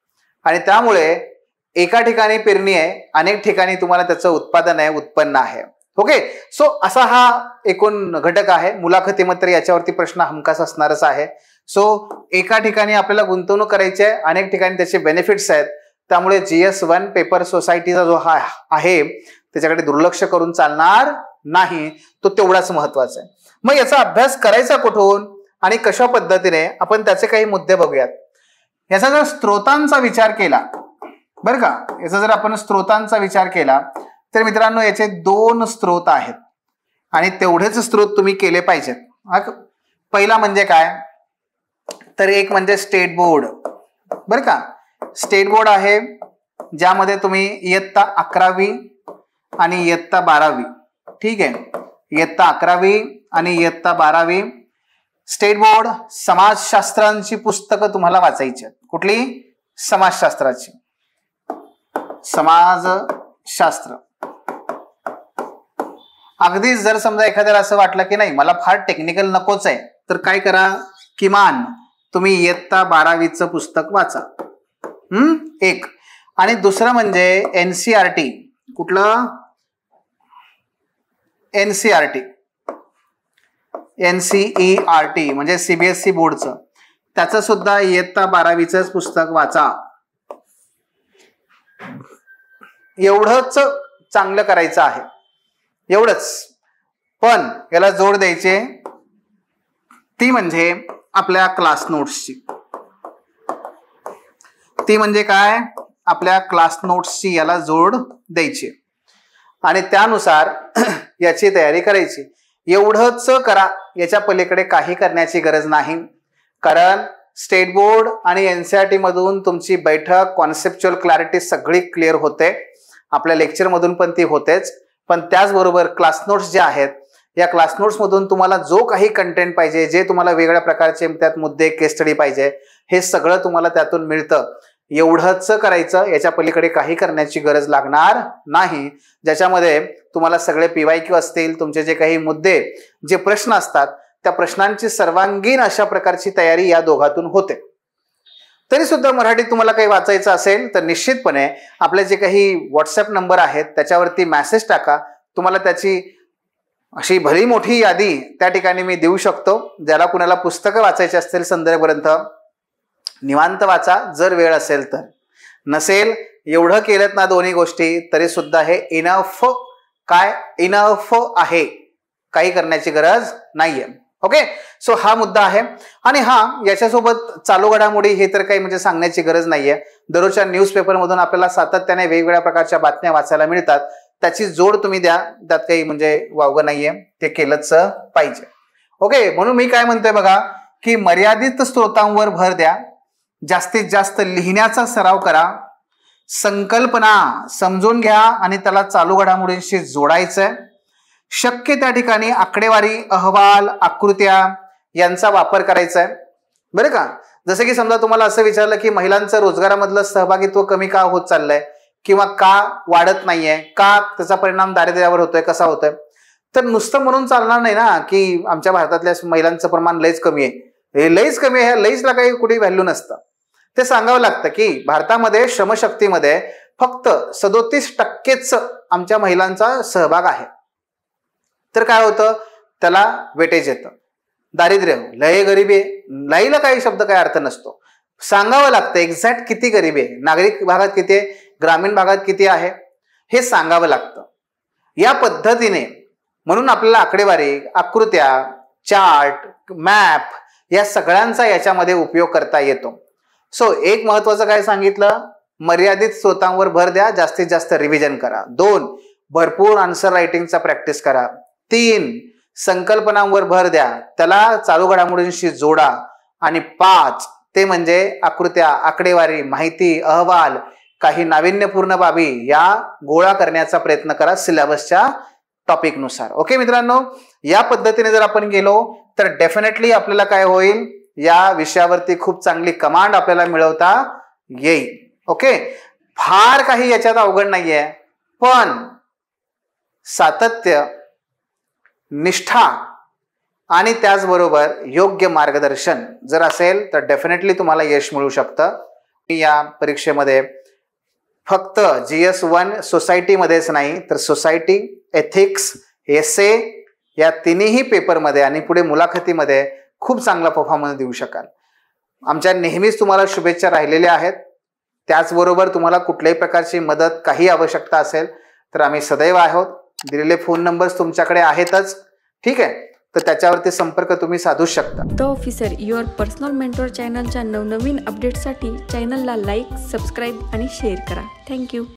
आणि त्यामुळे एका ठिकाणी पेरणी आहे, अनेक ठिकाणी तुम्हाला त्याचं उत्पादन आहे, उत्पन्न आहे. ओके. सो असा हा एकूण घटक आहे. मुलाखतीमध्ये याच्यावरती प्रश्न हमखास असणारच आहे. सो एका ठिकाणी आपल्याला गुंतवणूक करायची आहे, अनेक ठिकाणी त्याचे बेनिफिट्स आहेत. त्यामुळे GS1 पेपर सोसायटीचा जो हा आहे त्याच्याकडे दुर्लक्ष करून चालणार नाही, तो तेवढाच महत्वाचा आहे. मग याचा अभ्यास करायचा कुठून आणि कशा पद्धतीने, आपण त्याचे काही मुद्दे बघूयात. याचा जर स्त्रोतांचा विचार केला बरं का, याचा जर आपण स्त्रोतांचा विचार केला तर मित्रांनो याचे 2 स्त्रोत आहेत आणि तेवढेच स्त्रोत तुम्ही केले पाहिजेत. पहिला म्हणजे काय, तर एक म्हणजे स्टेट बोर्ड. बरं का, स्टेट बोर्ड आहे ज्यामध्ये तुम्ही इयत्ता 11वी आणि इयत्ता 12वी, ठीक आहे, इयत्ता 11वी आणि इयत्ता 12वी स्टेट बोर्ड समाजशास्त्रांची पुस्तकं तुम्हाला वाचायची आहेत. कुठली, समाजशास्त्राची, समाजशास्त्र. अगदीच जर समजा एखाद्याला असं वाटलं की नाही मला फार टेक्निकल नकोच आहे, तर काय करा, किमान तुम्ही इयत्ता 12वीचं पुस्तक वाचा. एक. आणि दुसरं म्हणजे NCERT. कुठलं, NCERT, NCERT म्हणजे CBSE बोर्डचं, त्याचं सुद्धा इयत्ता 12वीचंच पुस्तक वाचा. एवढंच चांगलं करायचं आहे, एवढंच. पण याला जोड द्यायचे ती म्हणजे आपल्या क्लास नोट्सची. ती म्हणजे काय, आपल्या क्लास नोट्सची याला जोड द्यायची आणि त्यानुसार याची तयारी करायची. एवढंच करा, याच्या पलीकडे काही करण्याची गरज नाही. कारण स्टेट बोर्ड आणि NCERT मधून तुमची बैठक, कॉन्सेप्च्युअल क्लॅरिटी सगळी क्लिअर होते. आपल्या लेक्चर मधून पण ती होतेच, पण त्याचबरोबर क्लास नोट्स जे आहेत, या क्लास नोट्स मधून तुम्हाला जो काही कंटेंट पाहिजे, जे तुम्हाला वेगळ्या प्रकारचे त्यात मुद्दे, केस स्टडी पाहिजे, हे सगळं तुम्हाला त्यातून मिळतं. एवढंच करायचं, याच्या पलीकडे काही करण्याची गरज लागणार नाही. ज्याच्यामध्ये तुम्हाला सगळे PYQ असतील, तुमचे जे काही मुद्दे, जे प्रश्न असतात, त्या प्रश्नांची सर्वांगीण अशा प्रकारची तयारी या दोघातून होते. तरी सुद्धा मराठीत तुम्हाला काही वाचायचं असेल तर निश्चितपणे आपले जे काही व्हॉट्सअप नंबर आहेत त्याच्यावरती मेसेज टाका. तुम्हाला त्याची अशी भली मोठी यादी त्या ठिकाणी मी देऊ शकतो. ज्याला कुणाला पुस्तकं वाचायची असतील, संदर्भ ग्रंथ, निवांत वाचा जर वेळ असेल तर. नसेल, एवढं केलं ना दोन्ही गोष्टी, तरी सुद्धा हे इनफ आहे, काही करण्याची गरज नाहीये. ओके, सो हा मुद्दा आहे. आणि याच्यासोबत चालू घडामोडी हे तर काही म्हणजे सांगण्याची गरज नाहीये. दररोजच्या न्यूजपेपर मधून आपल्याला सातत्याने वेगवेगळ्या प्रकारच्या बातम्या वाचायला मिळतात. त्याची जोड तुम्ही द्या, त्यात काही म्हणजे वावगं नाहीये, ते केलंच पाहिजे. ओके, म्हणून मी काय म्हणतोय बघा, की मर्यादित स्त्रोतांवर भर द्या, जास्तीत जास्त लिहिण्याचा सराव करा, संकल्पना समजून घ्या आणि त्याला चालू घडामोडींशी जोडायचंय. शक्य त्या ठिकाणी आकडेवारी, अहवाल, आकृत्या यांचा वापर करायचा आहे, बरं का. जसं की समजा तुम्हाला असं विचारलं की महिलांचं रोजगारामधलं सहभागित्व कमी का होत चाललंय किंवा का वाढत नाहीये, का त्याचा परिणाम दारिद्र्यावर होतोय, कसा होतोय, तर नुसतं म्हणून चालणार नाही ना की आमच्या भारतातल्या महिलांचं प्रमाण लईच कमी आहे. हे लईच कमी आहे, लईचला काही कुठे व्हॅल्यू नसतं. ते सांगावं लागतं की भारतामध्ये श्रमशक्तीमध्ये फक्त 37% आमच्या महिलांचा सहभाग आहे. तर काय होतं, त्याला वेटेज येतं. दारिद्र्य, लय गरिबी आहे, लईला काही शब्द काही अर्थ नसतो. सांगावं लागतं एक्झॅक्ट किती गरिबी आहे, नागरिक भागात किती आहे, ग्रामीण भागात किती आहे, हे सांगावं लागतं. या पद्धतीने म्हणून आपल्याला आकडेवारी, आकृत्या, चार्ट, मॅप या सगळ्यांचा याच्यामध्ये उपयोग करता येतो. सो एक महत्वाचं काय सांगितलं, मर्यादित स्त्रोतांवर भर द्या, जास्तीत जास्त रिव्हिजन करा. 2, भरपूर आन्सर रायटिंगचा प्रॅक्टिस करा. 3, संकल्पनांवर भर द्या, त्याला चालू घडामोडींशी जोडा. आणि 5, ते म्हणजे आकृत्या, आकडेवारी, माहिती, अहवाल, काही नाविन्यपूर्ण बाबी या गोळा करण्याचा प्रयत्न करा सिलेबसच्या टॉपिकनुसार. ओके मित्रांनो, या पद्धतीने जर आपण गेलो तर डेफिनेटली आपल्याला काय होईल, या विषयावरती खूप चांगली कमांड आपल्याला मिळवता येईल. ओके, फार काही याच्यात अवघड नाहीये, पण सातत्य, निष्ठा आणि त्याचबरोबर योग्य मार्गदर्शन जर असेल तर डेफिनेटली तुम्हाला यश मिळू शकतं. या परीक्षेमध्ये फक्त GS1 सोसायटीमध्येच नाही तर सोसायटी, एथिक्स, एसे या तिन्ही पेपरमध्ये आणि पुढे मुलाखतीमध्ये खूप चांगला परफॉर्मन्स देऊ शकाल. आमच्या नेहमीच तुम्हाला शुभेच्छा राहिलेल्या आहेत. त्याचबरोबर तुम्हाला कुठल्याही प्रकारची मदत, काही आवश्यकता असेल तर आम्ही सदैव आहोत. दिलेले फोन नंबर्स तुमच्याकडे आहेतच, ठीक आहे, तर त्याच्यावरती संपर्क तुम्ही साधू शकता. The officer your personal mentor चॅनलच्या नवनवीन अपडेटसाठी चॅनलला लाईक, सबस्क्राईब आणि शेअर करा. थँक्यू.